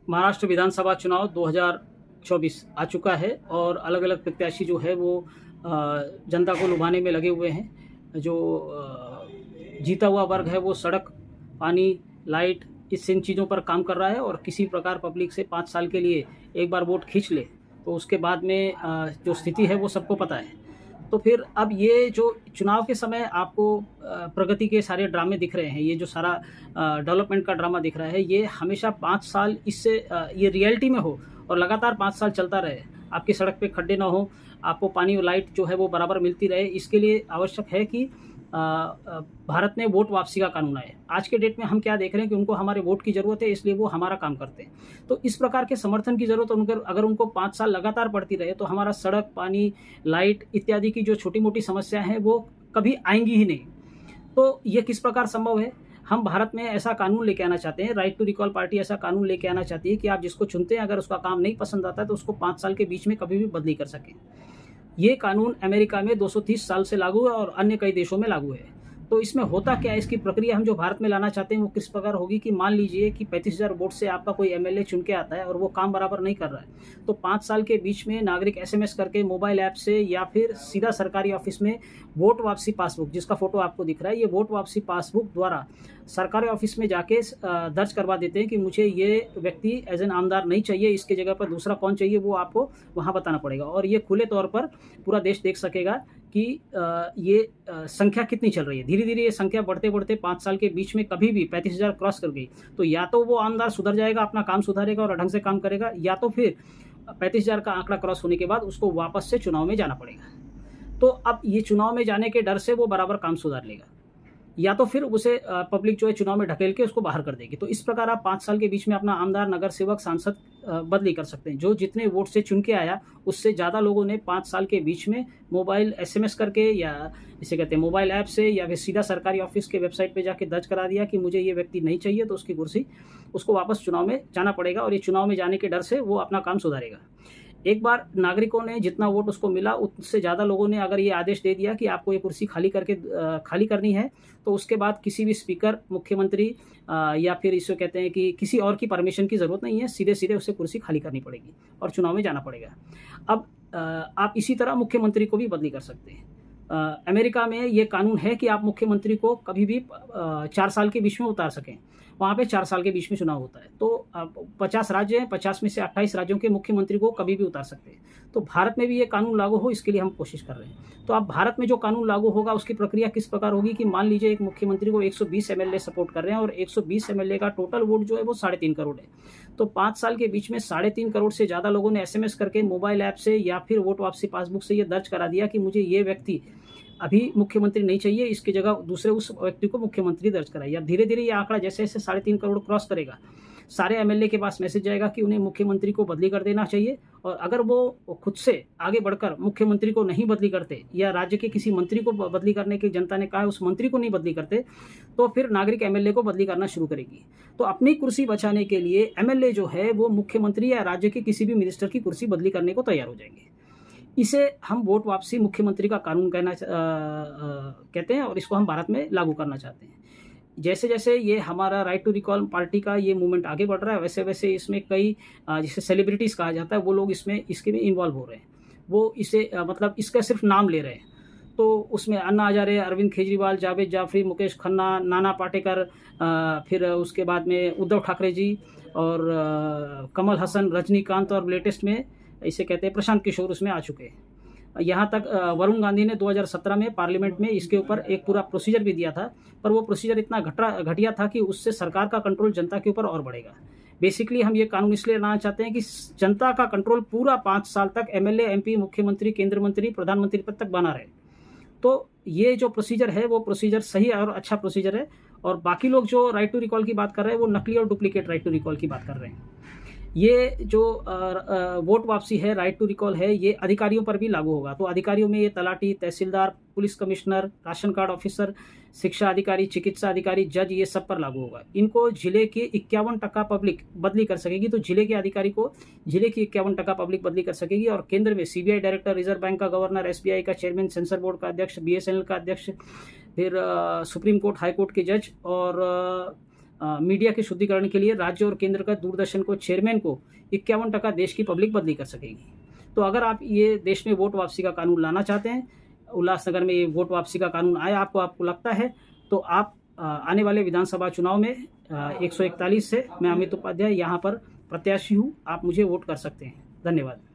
महाराष्ट्र विधानसभा चुनाव 2024 आ चुका है और अलग-अलग प्रत्याशी जो है वो जनता को लुभाने में लगे हुए हैं। जो जीता हुआ वर्ग है वो सड़क, पानी, लाइट इन चीज़ों पर काम कर रहा है और किसी प्रकार पब्लिक से 5 साल के लिए एक बार वोट खींच ले, तो उसके बाद में जो स्थिति है वो सबको पता है। तो फिर अब ये जो चुनाव के समय आपको प्रगति के सारे ड्रामे दिख रहे हैं, ये जो सारा डेवलपमेंट का ड्रामा दिख रहा है, ये हमेशा 5 साल इससे ये रियलिटी में हो और लगातार 5 साल चलता रहे। आपकी सड़क पे खड्डे ना हो, आपको पानी और लाइट जो है वो बराबर मिलती रहे, इसके लिए आवश्यक है कि भारत में वोट वापसी का कानून आए। आज के डेट में हम क्या देख रहे हैं कि उनको हमारे वोट की ज़रूरत है, इसलिए वो हमारा काम करते हैं। तो इस प्रकार के समर्थन की ज़रूरत उनको, अगर उनको 5 साल लगातार पड़ती रहे, तो हमारा सड़क, पानी, लाइट इत्यादि की जो छोटी-मोटी समस्या हैं, वो कभी आएँगी ही नहीं। तो ये किस प्रकार संभव है? हम भारत में ऐसा कानून लेके आना चाहते हैं, राइट टू रिकॉल पार्टी ऐसा कानून लेके आना चाहती है कि आप जिसको चुनते हैं, अगर उसका काम नहीं पसंद आता है, तो उसको 5 साल के बीच में कभी भी बदली कर सकें। ये कानून अमेरिका में 230 साल से लागू है और अन्य कई देशों में लागू है। तो इसमें होता क्या है, इसकी प्रक्रिया हम जो भारत में लाना चाहते हैं वो किस प्रकार होगी कि मान लीजिए कि 35,000 वोट से आपका कोई एमएलए चुन के आता है और वो काम बराबर नहीं कर रहा है। तो 5 साल के बीच में नागरिक एसएमएस करके, मोबाइल ऐप से या फिर सीधा सरकारी ऑफिस में वोट वापसी पासबुक, जिसका फ़ोटो आपको दिख रहा है, ये वोट वापसी पासबुक द्वारा सरकारी ऑफिस में जाके दर्ज करवा देते हैं कि मुझे ये व्यक्ति एज़ एन आमदार नहीं चाहिए, इसकी जगह पर दूसरा कौन चाहिए वो आपको वहाँ बताना पड़ेगा। और ये खुले तौर पर पूरा देश देख सकेगा कि ये संख्या कितनी चल रही है। धीरे-धीरे ये संख्या बढ़ते-बढ़ते 5 साल के बीच में कभी भी 35,000 क्रॉस कर गई, तो या तो वो आमदार सुधर जाएगा, अपना काम सुधारेगा और ढंग से काम करेगा, या तो फिर 35,000 का आंकड़ा क्रॉस होने के बाद उसको वापस से चुनाव में जाना पड़ेगा। तो अब ये चुनाव में जाने के डर से वो बराबर काम सुधार लेगा, या तो फिर उसे पब्लिक जो है चुनाव में ढकेल के उसको बाहर कर देगी। तो इस प्रकार आप 5 साल के बीच में अपना आमदार, नगर सेवक, सांसद बदली कर सकते हैं। जो जितने वोट से चुन के आया, उससे ज़्यादा लोगों ने 5 साल के बीच में मोबाइल एसएमएस करके या इसे कहते हैं मोबाइल ऐप से या फिर सीधा सरकारी ऑफिस के वेबसाइट पे जाके दर्ज करा दिया कि मुझे ये व्यक्ति नहीं चाहिए, तो उसकी कुर्सी उसको वापस चुनाव में जाना पड़ेगा और ये चुनाव में जाने के डर से वो अपना काम सुधारेगा। एक बार नागरिकों ने जितना वोट उसको मिला, उससे ज़्यादा लोगों ने अगर ये आदेश दे दिया कि आपको ये कुर्सी खाली करनी है, तो उसके बाद किसी भी स्पीकर, मुख्यमंत्री या फिर इसे कहते हैं कि किसी और की परमिशन की ज़रूरत नहीं है, सीधे-सीधे उसे कुर्सी खाली करनी पड़ेगी और चुनाव में जाना पड़ेगा। अब आप इसी तरह मुख्यमंत्री को भी बदली कर सकते हैं। अमेरिका में ये कानून है कि आप मुख्यमंत्री को कभी भी 4 साल के बीच में उतार सकें। वहाँ पे 4 साल के बीच में चुनाव होता है। तो 50 राज्य हैं, 50 में से 28 राज्यों के मुख्यमंत्री को कभी भी उतार सकते हैं। तो भारत में भी ये कानून लागू हो, इसके लिए हम कोशिश कर रहे हैं। तो अब भारत में जो कानून लागू होगा उसकी प्रक्रिया किस प्रकार होगी कि मान लीजिए एक मुख्यमंत्री को 120 एमएलए सपोर्ट कर रहे हैं और 120 एमएलए का टोटल वोट जो है वो 3.5 करोड़ है। तो 5 साल के बीच में 3.5 करोड़ से ज़्यादा लोगों ने एसएमएस करके, मोबाइल ऐप से या फिर वोट वापसी पासबुक से ये दर्ज करा दिया कि मुझे ये व्यक्ति अभी मुख्यमंत्री नहीं चाहिए, इसकी जगह दूसरे उस व्यक्ति को मुख्यमंत्री दर्ज कराइए। अब धीरे-धीरे ये आंकड़ा जैसे-जैसे 3.5 करोड़ क्रॉस करेगा, सारे एमएलए के पास मैसेज जाएगा कि उन्हें मुख्यमंत्री को बदली कर देना चाहिए और अगर वो खुद से आगे बढ़कर मुख्यमंत्री को नहीं बदली करते या राज्य के किसी मंत्री को बदली करने की जनता ने कहा है, उस मंत्री को नहीं बदली करते, तो फिर नागरिक एमएलए को बदली करना शुरू करेगी। तो अपनी कुर्सी बचाने के लिए एमएलए जो है वो मुख्यमंत्री या राज्य के किसी भी मिनिस्टर की कुर्सी बदली करने को तैयार हो जाएंगे। इसे हम वोट वापसी मुख्यमंत्री का कानून कहते हैं और इसको हम भारत में लागू करना चाहते हैं। जैसे-जैसे ये हमारा राइट टू रिकॉल पार्टी का ये मूवमेंट आगे बढ़ रहा है, वैसे-वैसे इसमें कई जिसे सेलिब्रिटीज़ कहा जाता है, वो लोग इसके में इन्वॉल्व हो रहे हैं। वो इसे मतलब इसका सिर्फ नाम ले रहे हैं। तो उसमें अन्ना हज़ारे, अरविंद केजरीवाल, जावेद जाफ़री, मुकेश खन्ना, नाना पाटेकर, फिर उसके बाद में उद्धव ठाकरे जी और कमल हसन, रजनीकांत और लेटेस्ट में इसे कहते हैं प्रशांत किशोर उसमें आ चुके हैं। यहाँ तक वरुण गांधी ने 2017 में पार्लियामेंट में इसके ऊपर एक पूरा प्रोसीजर भी दिया था, पर वो प्रोसीजर इतना घटिया था कि उससे सरकार का कंट्रोल जनता के ऊपर और बढ़ेगा। बेसिकली हम ये कानून इसलिए लाना चाहते हैं कि जनता का कंट्रोल पूरा 5 साल तक एमएलए, एमपी, मुख्यमंत्री, केंद्रीय मंत्री, प्रधानमंत्री पद तक बना रहे। तो ये जो प्रोसीजर है वो प्रोसीजर सही और अच्छा प्रोसीजर है और बाकी लोग जो राइट टू रिकॉल की बात कर रहे हैं वो नकली और डुप्लीकेट राइट टू रिकॉल की बात कर रहे हैं। ये जो वोट वापसी है, राइट टू रिकॉल है, ये अधिकारियों पर भी लागू होगा। तो अधिकारियों में ये तलाटी, तहसीलदार, police commissioner, ration card officer, शिक्षा अधिकारी, चिकित्सा अधिकारी, जज, ये सब पर लागू होगा। इनको जिले के 51% पब्लिक बदली कर सकेगी, तो जिले के अधिकारी को जिले की 51% पब्लिक बदली कर सकेगी और केंद्र में सीबीआई डायरेक्टर, रिजर्व बैंक का गवर्नर, एसबीआई का चेयरमैन, सेंसर बोर्ड का अध्यक्ष, बीएसएनएल का अध्यक्ष, फिर सुप्रीम कोर्ट, हाई कोर्ट के जज और मीडिया के शुद्धिकरण के लिए राज्य और केंद्र का दूरदर्शन को चेयरमैन को 51% देश की पब्लिक बदली कर सकेगी। तो अगर आप ये देश में वोट वापसी का कानून लाना चाहते हैं, उल्लासनगर में ये वोट वापसी का कानून आया आपको लगता है, तो आप आने वाले विधानसभा चुनाव में 141 से मैं अमित उपाध्याय यहाँ पर प्रत्याशी हूँ, आप मुझे वोट कर सकते हैं। धन्यवाद।